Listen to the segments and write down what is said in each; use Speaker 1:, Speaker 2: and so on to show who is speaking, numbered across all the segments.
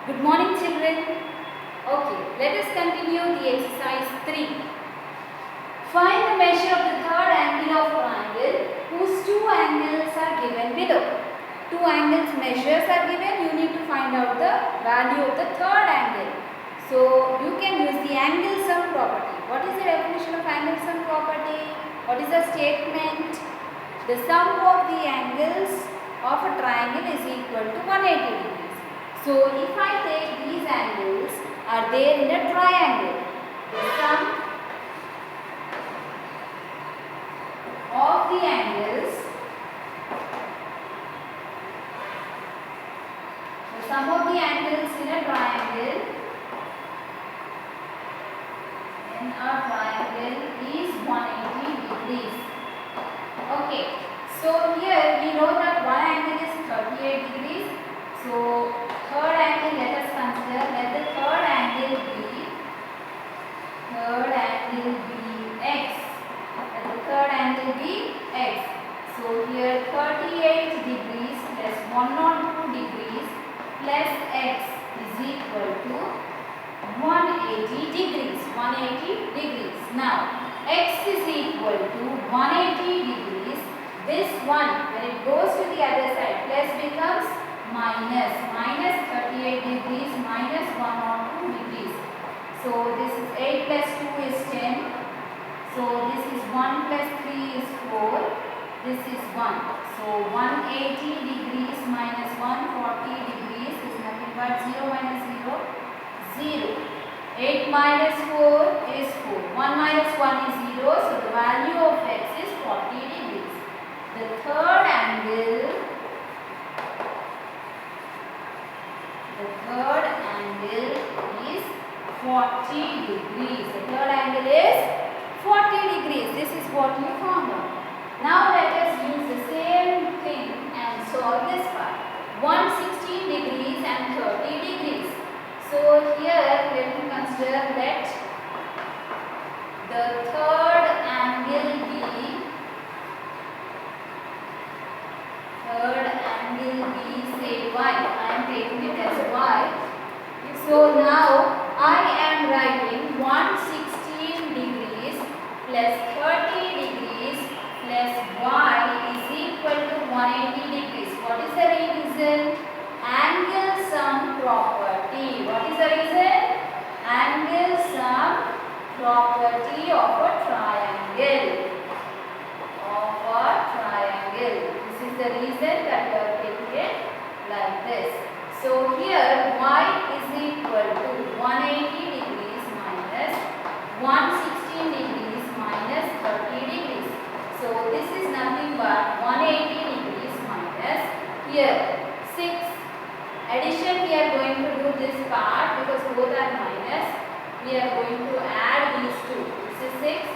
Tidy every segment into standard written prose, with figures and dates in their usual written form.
Speaker 1: Good morning, children. Okay, let us continue the exercise 3. Find the measure of the third angle of triangle whose two angles are given below. Two angles measures are given. You need to find out the value of the third angle. So, you can use the angle sum property. What is the definition of angle sum property? What is the statement? The sum of the angles of a triangle is equal to 180 degrees. So, if I take these angles are there in a triangle, the sum of the angles, in a triangle is 180 degrees. Okay, so here we know that one angle is 38 degrees. So, third angle, let us consider, let the third angle be x. Let the third angle be x. So, here 38 degrees plus 102 degrees plus x is equal to 180 degrees. 180 degrees. Now, x is equal to 180 degrees. This one, when it goes to the other side, plus becomes minus 38 degrees minus 102 degrees. So, this is 8 plus 2 is 10. So, this is 1 plus 3 is 4. This is 1. So, 180 degrees minus 140 degrees is nothing but 0 minus 0, 0. 8 minus 4 is 4. 1 minus 1 is 0. So, the value of x is 40 degrees. The third angle is 40 degrees. The third angle is 40 degrees. This is what you found out. Now let us use the same thing and solve this part. 116 degrees and 30 degrees. So here let me consider that the third angle be say y. I am taking it as y. So now I am writing 116 degrees plus 30 degrees plus y is equal to 180 degrees. What is the reason? Angle sum property. What is the reason? Angle sum property of a triangle. This is the reason that we are taking it like this. So here y is equal to 180 degrees minus 116 degrees minus 30 degrees. So this is nothing but 180 degrees minus here 6. Addition we are going to do this part because both are minus. We are going to add these two. This is 6,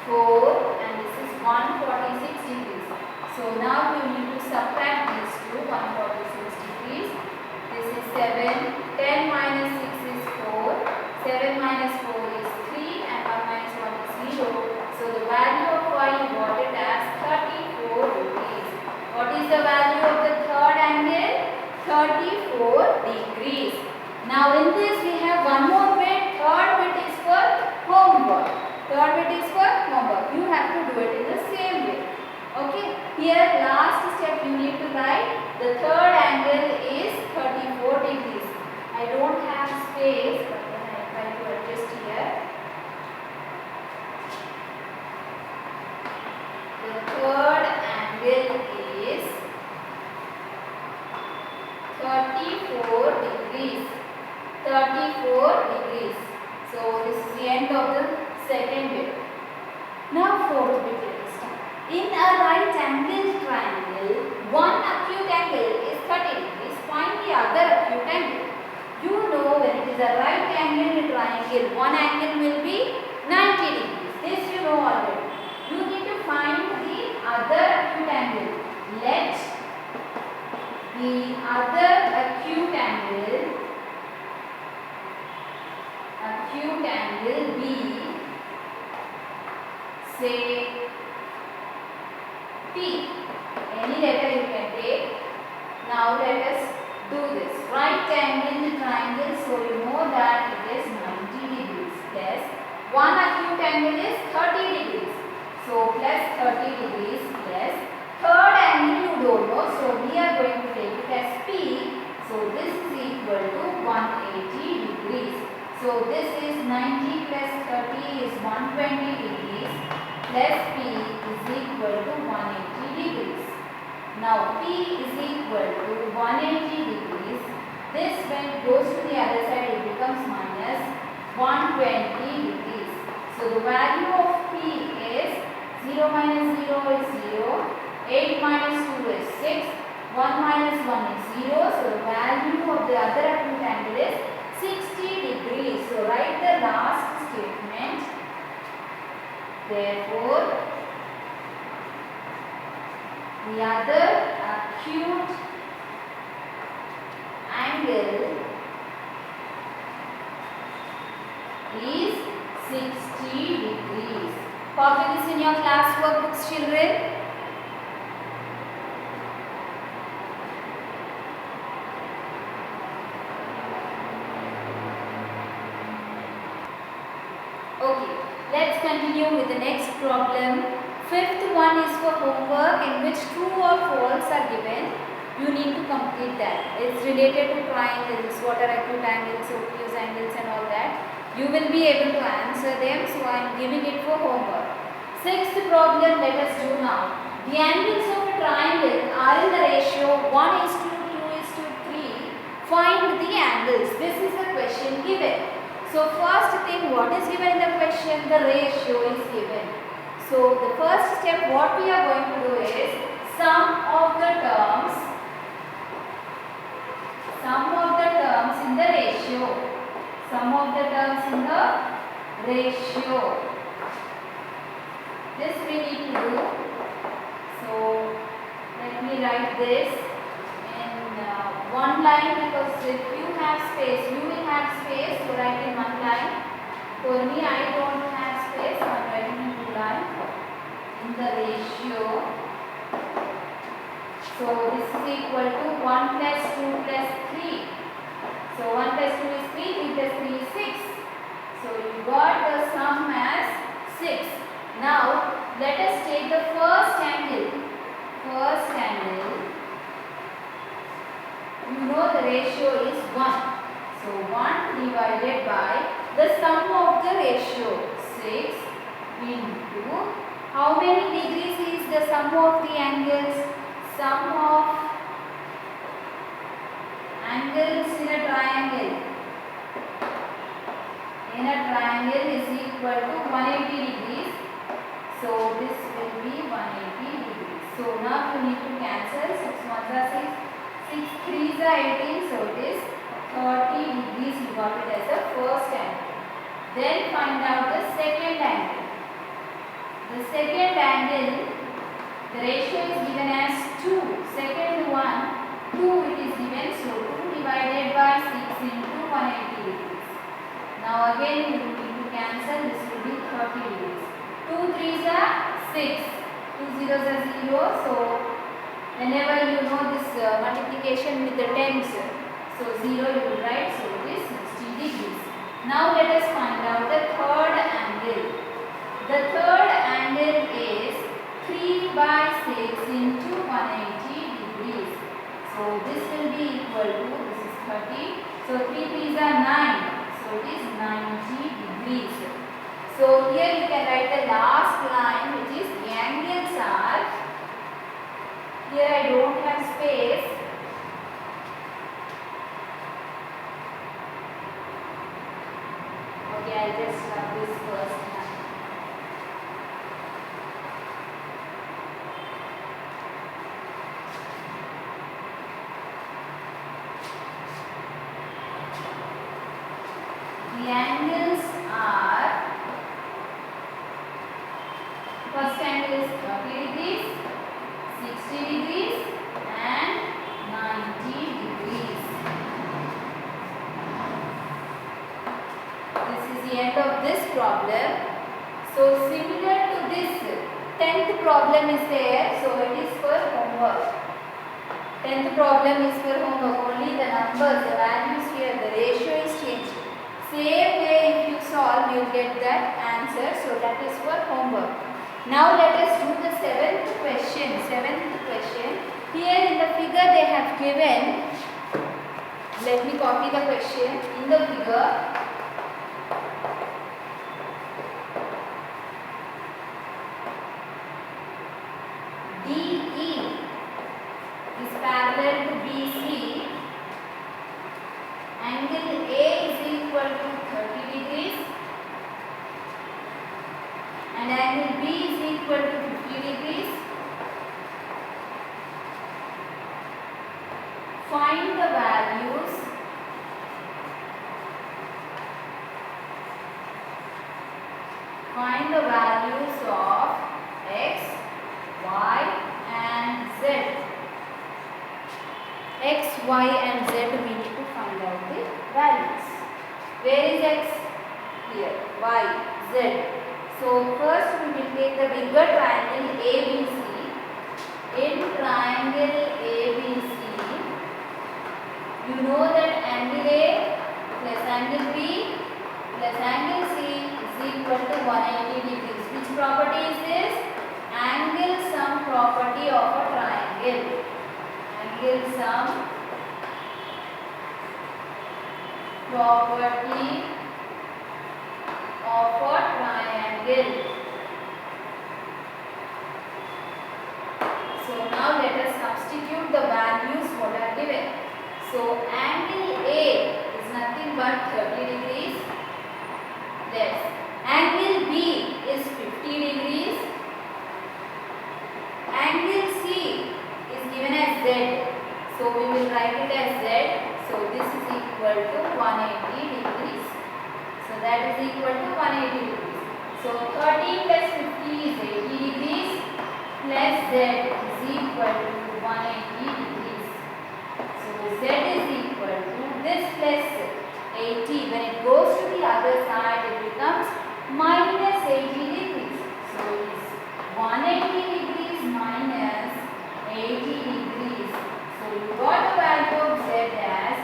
Speaker 1: 4 and this is 146 degrees. So now we need to subtract these two, 146 degrees. This is 7, 10 minus 6 is 4, 7 minus 4 is 3 and 1 minus 1 is 0. So the value of y you got it as 34 degrees. What is the value of the third angle? 34 degrees. Now in this we have one more bit. Third bit is for homework. You have to do it in the same way. Okay. Here last step you need to write the third angle is 34 degrees. I don't have space, but then I try to adjust here. The third angle is 34 degrees. 34 degrees. So this is the end of the second bit. Now fourth bit, let us start. In a right angle triangle, one acute angle is 30 degrees. Find the other acute angle. You know when it is a right angle triangle, one angle will be 90 degrees. This you know already. You need to find the other acute angle. Let the other acute angle be, say, P. Any letter you can take. Now let us do this. Right angle triangle One acute angle is 30 degrees. So plus 30 degrees plus third angle you don't know. So we are going to take it as P. So this is equal to 180 degrees. So this is 90 plus 30 is 120 degrees plus P is equal to 180 degrees. Now P is equal to 180 degrees. This when it goes to the other side it becomes minus 120 degrees. So the value of P is 0 minus 0 is 0, 8 minus 2 is 6, 1 minus 1 is 0. So the value of the other acute angle is 60 degrees. So write the last statement. Therefore, the other acute angle is 60 degrees. Copy this in your class workbooks, children. Okay, let's continue with the next problem. Fifth one is for homework in which true or false are given. You need to complete that. It's related to triangles, what are acute angles, obtuse angles and all that. You will be able to answer them, so I am giving it for homework. Sixth problem, let us do now. The angles of a triangle are in the ratio 1:2:3. Find the angles. This is the question given. So first thing, what is given in the question? The ratio is given. So the first step what we are going to do is sum of the terms in the ratio. Sum of the terms in the ratio. This we need to do. So let me write this in one line, because if you have space, you will have space to write in one line. For me, I don't have space, so I am writing in two lines. In the ratio. So this is equal to 1 plus 2 plus 3. So 1 plus 2 is 3, 3 plus 3 is 6. So you got the sum as 6. Now let us take the first angle. First angle. You know the ratio is 1. So 1 divided by the sum of the ratio. 6 into how many degrees is the sum of the angles? Sum of angles in a triangle. In a triangle is equal to 180 degrees. So this will be 180 degrees. So now you need to cancel. 6 1s are 6. 6 3s are 18. So it is 30 degrees. You got it as the first angle. Then find out the second angle. The second angle, the ratio is given as 2. Second one, 2 it is given. So 2 divided by 6 into 180 degrees. Now again you need to cancel. This will be 30 degrees. 2 3s are 6. 2 zeros are 0. So whenever you know this multiplication with the tens, so 0 you will write. So it is 60 degrees. Now let us find out the third angle. The third angle is 3 by 6 into 180 degrees. So this will be equal to, this is 30. So 3 3s are 9. So it is 90 degrees. So here you can write the last line, which is the angles are, here I don't have space. Okay, I'll just have this first line. The angles are, first angle is 30 degrees, 60 degrees and 90 degrees. This is the end of this problem. So similar to this, 10th problem is there. So it is for homework. 10th problem is for homework. Only the numbers, the values here, the ratio is changed. Same way if you solve, you get that answer. So that is for homework. Now let us do the seventh question. Here in the figure they have given, let me copy the question. In the figure, DE is parallel to BC. Angle A is equal to 30 degrees and angle B is equal to 50 degrees. Find the values of x, y and z. X, y and z we need to find out the values. Where is x? Here. Y, z. So first we will take the bigger triangle ABC. In triangle ABC, you know that angle A plus angle B plus angle C is equal to 180 degrees. Which property is this? Angle sum property of a triangle. Angle sum property of a triangle. So now let us substitute the values what are given. So angle A is nothing but 30 degrees. Yes. Angle B is 50 degrees. Angle C is given as Z. So we will write it as Z. So this is equal to 180 degrees. So that is equal to 180 degrees. So 30 plus 50 is 80 degrees plus Z is equal to 180 degrees. So Z is equal to this plus 80. When it goes to the other side, it becomes minus 80 degrees. So it is 180 degrees minus 80 degrees. So you got the value of Z as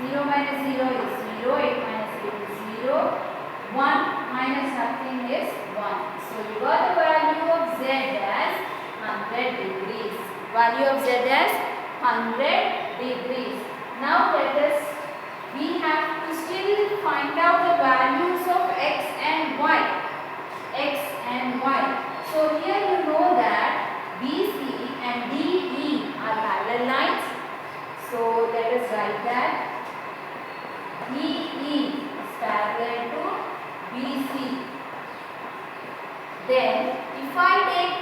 Speaker 1: 0 minus 0 is 0, 8 minus 8 is 0, 1 minus nothing is 1. So you got the value of Z as 100 degrees. Value of Z as 100 degrees. Now we have to still find out the values of x and y. X and y. So here you know that BC and DE are parallel lines. So let us write that DE is parallel to BC. Then if I take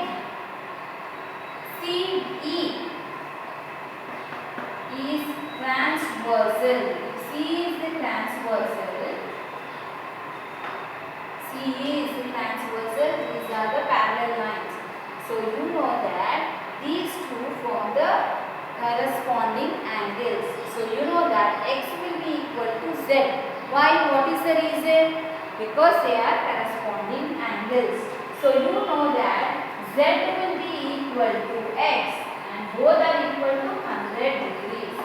Speaker 1: CE is transversal. C is the transversal. CE is the transversal. These are the parallel lines. So you know that these two form the corresponding angles. So you know that x will be equal to z. Why? What is the reason? Because they are corresponding angles. So you know that z will be equal to x and both are equal to 100 degrees.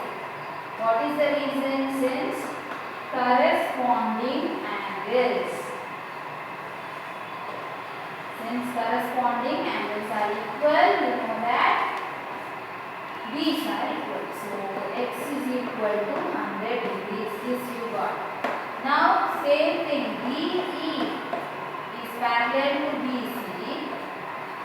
Speaker 1: What is the reason? Since corresponding angles. Since corresponding angles are equal, you know that these are equal. So x is equal to 100 degrees. This you got. Now same thing. DE is parallel to BC.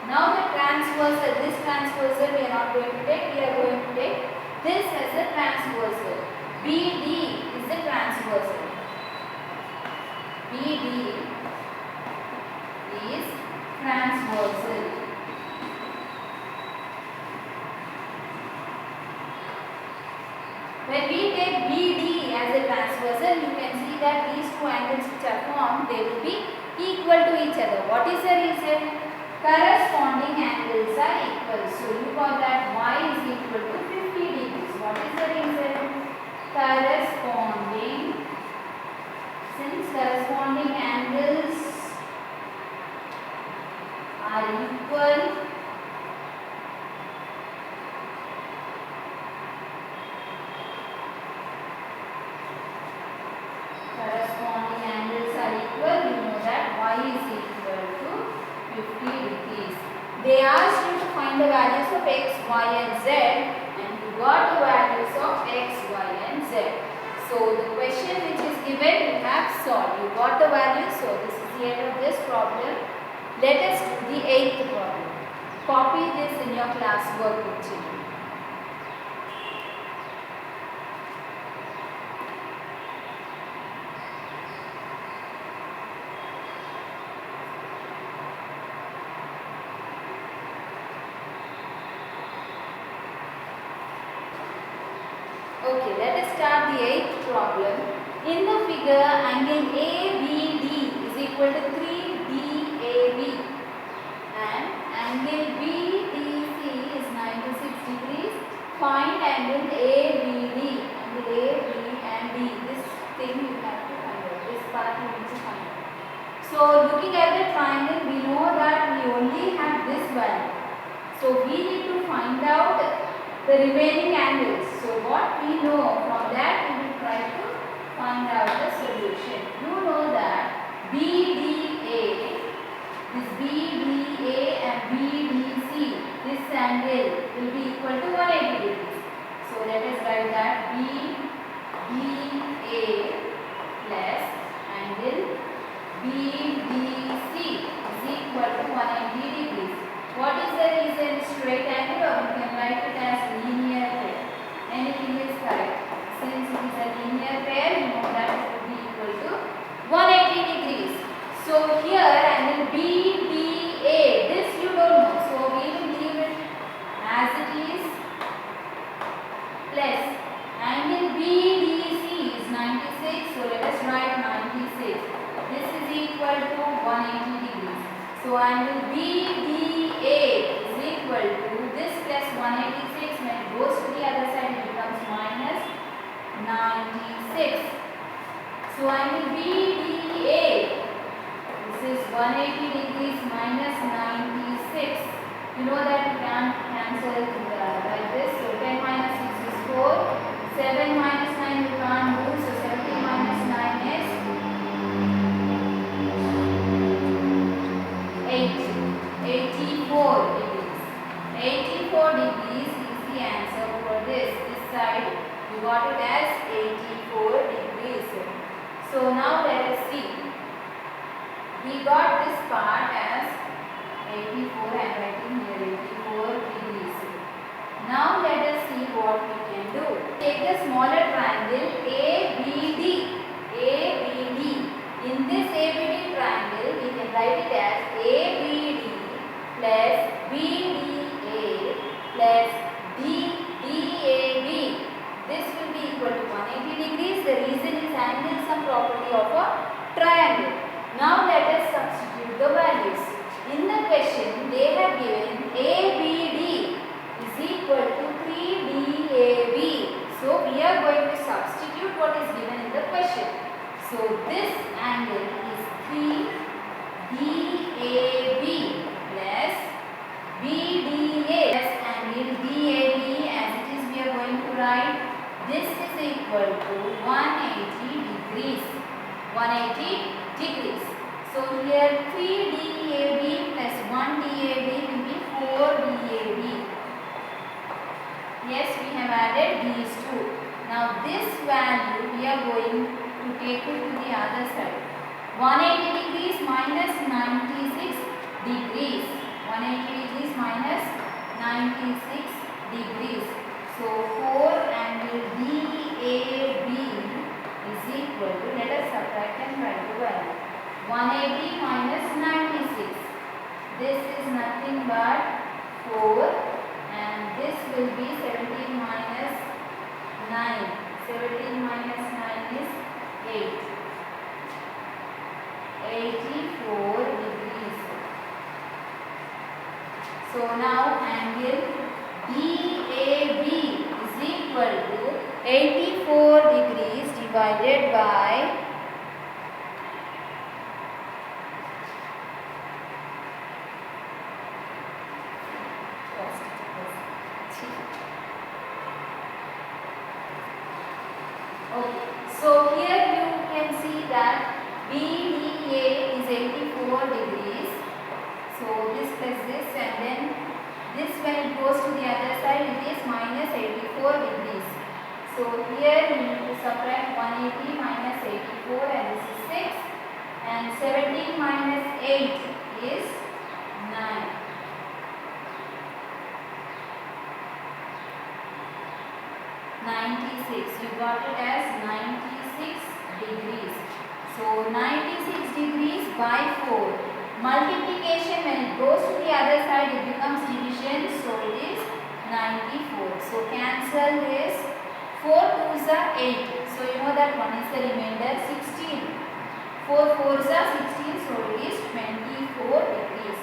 Speaker 1: Now the transversal. This transversal we are not going to take. We are going to take this as a transversal. BD is the transversal. BD is transversal. When we take BD as a transversal, you can see that these two angles which are formed, they will be equal to each other. What is the reason? Corresponding angles are equal. So you got that y is equal to 50 degrees. What is the reason? Corresponding. Since corresponding angles are equal, corresponding angles are equal, you know that y is equal y and z, and you got the values of x, y and z. So the question which is given you have solved. You got the values, so this is the end of this problem. Let us do the 8th problem. Copy this in your class workbook children. Okay, let us start the 8th problem. In the figure, angle ABD is equal to 3DAB and angle BDC is 96 degrees. Find angle ABD, angle AB and D. This thing you have to find out. This part you need to find out. So, looking at the triangle, we know that we only have this value. So, we need to find out the remaining angles. So what we know from that, we will try to find out the solution. You know that BDA, this BDA and BDC, this angle will be equal to 180 degrees. So let us write that BDA plus angle BDC is equal to 180 degrees. What is the reason? Straight angle, or you can write it as linear pair. Anything is correct. Since it is a linear pair, you know that it will be equal to 180 degrees. So here angle BDA, this you don't know. So we will leave it as it is plus angle BDC is 96. So let us write 96. This is equal to 180 degrees. So angle BDA is equal to this plus 186. When it goes to the other side, it becomes minus 96. So angle BDA, this is 180 degrees minus 96. You know that you can cancel like this. So 10 minus 6 is 4. 7 minus 9 you can't do. So 17 minus 9 is 84 degrees. 84 degrees is the answer for this. This side you got it as 84 degrees. So now let us see. We got this part as 84. I am writing here 84 degrees. Now let us see what we can do. Take the smaller triangle ABD. ABD. In this ABD triangle, we can write it as ABD plus BDA plus DAB. This will be equal to 180 degrees. The reason is angle is some property of a triangle. Now let us substitute the values. In the question, they have given ABD is equal to 3DAB. So we are going to substitute what is given in the question. So this angle is 3DAB plus BDA plus angle DAB. As it is, we are going to write this is equal to 180 degrees. 180 degrees. So here 3DAB plus 1DAB will be 4DAB. Yes, we have added these two. Now this value we are going to take it to the other side. 180 degrees minus 96 degrees. 180 degrees minus 96 degrees. So 4 angle DAB is equal to, let us subtract and write the value. 180 minus 96. This is nothing but 4 and this will be 17 minus 9. 17 minus 9 is 8. 84 degrees. So now angle DAB is equal to 84 degrees divided by 3. Okay. So here you can see that BDA is 84 degrees. So this plus this and then this when it goes to the other side it is minus 84 degrees. So here we need to subtract 180 minus 84 and this is 6 and 17 minus 8 is 9. 96. You got it as 96 degrees. So 96 degrees by 4. Multiplication when it goes to the other side it becomes division. So it is 94. So cancel this. 4 2s are 8. So you know that one is the remainder 16. 4 4s are 16. So it is 24 degrees.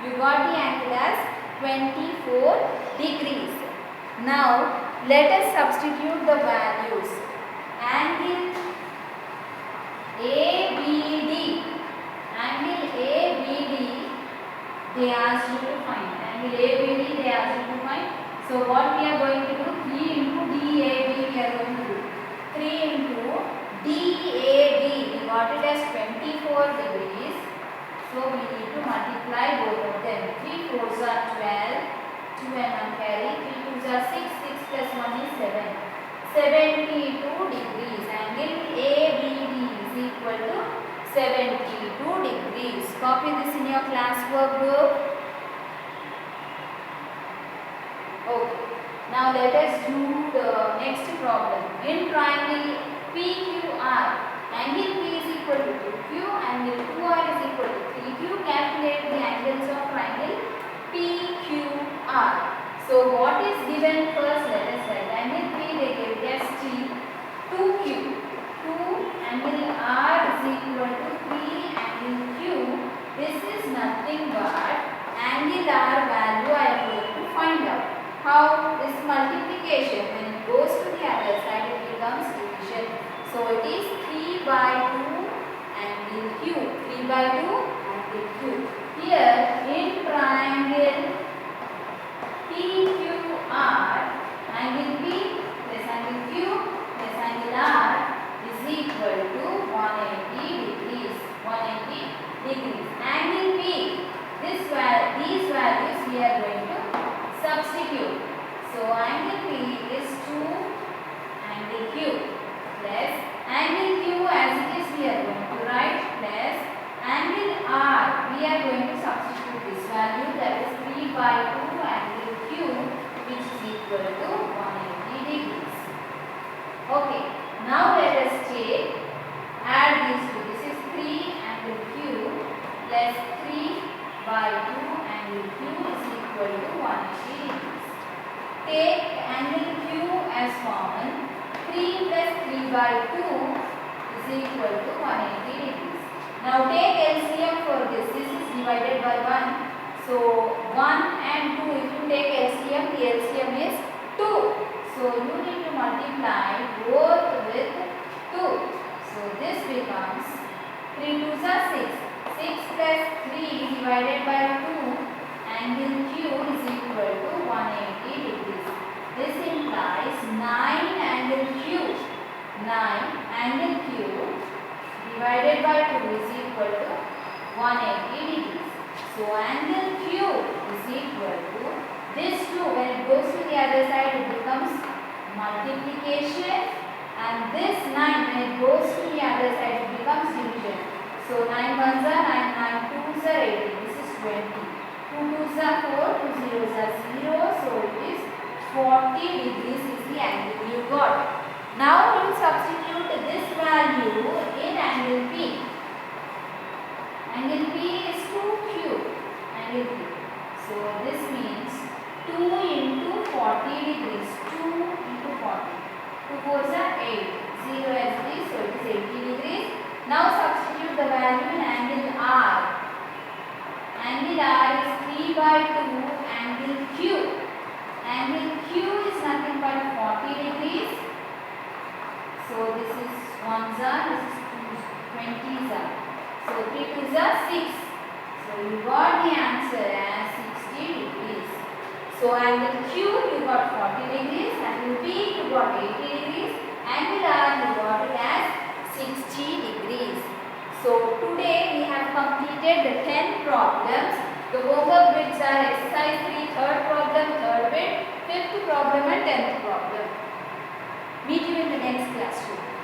Speaker 1: You got the angle as 24 degrees. Now let us substitute the values. Angle ABD. Angle ABD they asked you to find. Angle ABD they asked you to find. So what we are going to do? 3 into DAB we are going to do. 3 into DAB. We got it as 24 degrees. So we need to multiply both of them. 3 4s are 12. 2 and 1 carry. 3 2s are 6. 6 plus 1 is 7. 72 degrees. Angle ABD is equal to 72 degrees. Copy this in your classwork book. Okay. Now let us do the next problem. In triangle PQR, angle P is equal to 2Q, angle 2R is equal to 3Q. Calculate the angles of triangle PQR. So what is given first? Let us write. Angle P they gave as T. 2Q. 2 angle R is equal to 3 angle Q. This is nothing but angle R value I am going to find out. How? This multiplication when it goes to the other side it becomes division. So it is 3 by 2 angle Q. 3 by 2 angle Q. Here in triangle PQR, angle P plus angle Q plus angle R is equal to 180 degrees. 180 degrees. Angle P, these values we are going to substitute. So angle P is 2 angle Q plus angle Q as it is we are going to write plus angle R we are going to substitute this value that is 3 by 2 angle Q which is equal to 180 degrees. Okay. Now let us add these two. This is 3 angle Q plus 3 by 2 angle Q is equal to 180 degrees. Take angle Q as common. 3 plus 3 by 2 is equal to 180 degrees. Now take LCM for this. This is divided by 1. So 1 and 2 if you take LCM, the LCM is 2. So you need to multiply both with 2. So this becomes 3 2s are 6. 6 plus 3 divided by 2 angle Q is equal to 180 degrees. This implies 9 angle Q. 9 angle Q divided by 2 is equal to 180 degrees. So angle Q is equal to this 2 when it goes to the other side it becomes multiplication and this 9 when it goes to the other side it becomes division. So 9 1s are 9, 9 2s are 18. This is 20. 2 2s are 4, 2 0s are 0. So it is 40 degrees is the angle you got. Now you substitute this value in angle P. Angle P is 2Q. Angle P. So this means 2 into 40 degrees. 2 into 40. 2 4s are 8. 0 as this. So it is 80 degrees. Now substitute the value in angle R. Angle R is 3 by 2 angle Q. Angle Q is nothing but 40 degrees. So this is 1s are, this is 20s are. So 3 2s are 6. So you got the answer as 60 degrees. So angle Q you got 40 degrees, angle P you got 80 degrees, angle R you got it as 60 degrees. So today we have completed the 10 problems. The homework bits are exercise 3, third problem, third bit, fifth problem and 10th problem. Meet you in the next classroom.